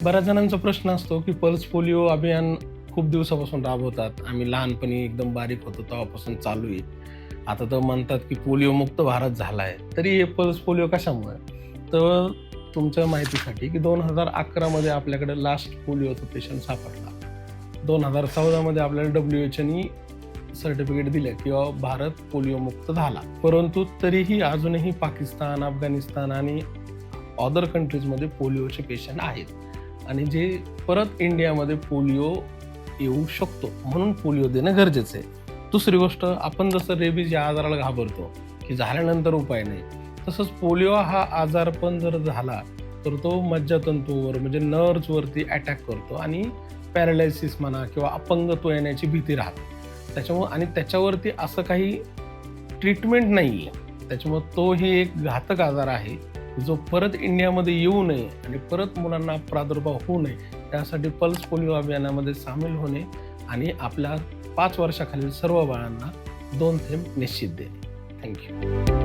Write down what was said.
बऱ्याच जणांचा प्रश्न असतो की पल्स पोलिओ अभियान खूप दिवसापासून राबवतात. आम्ही लहानपणी एकदम बारीक होतो तेव्हापासून चालू आहे. आता तर म्हणतात की पोलिओ मुक्त भारत झाला आहे. तरी हे पल्स पोलिओ कशामुळे? तर तुमच्या माहितीसाठी की 2011 मध्ये आपल्याकडे लास्ट पोलिओचा पेशंट सापडला. 2014 मध्ये आपल्याला WHOनी सर्टिफिकेट दिलं किंवा भारत पोलिओ मुक्त झाला. परंतु तरीही अजूनही पाकिस्तान, अफगाणिस्तान आणि अदर कंट्रीजमध्ये पोलिओचे पेशंट आहेत आणि जे परत इंडियामध्ये पोलिओ येऊ शकतो म्हणून पोलिओ देणं गरजेचं आहे. दुसरी गोष्ट, आपण जसं रेबीज या आजाराला घाबरतो की झाल्यानंतर उपाय नाही, तसंच पोलिओ हा आजार पण जर झाला तर तो मज्जातंतूवर म्हणजे नर्व्हजवरती अटॅक करतो आणि पॅरालायसिस म्हणा किंवा अपंगत्व येण्याची भीती राहते. त्याच्यामुळे आणि त्याच्यावरती असं काही ट्रीटमेंट नाही आहे. त्याच्यामुळे तोही एक घातक आजार आहे जो परत इंडियामध्ये येऊ नये आणि परत मुलांना प्रादुर्भाव होऊ नये त्यासाठी पल्स पोलिओ अभियानामध्ये सामील होणे आणि आपल्या 5 वर्षाखालील सर्व बाळांना 2 थेंब निश्चित देणे. थँक्यू.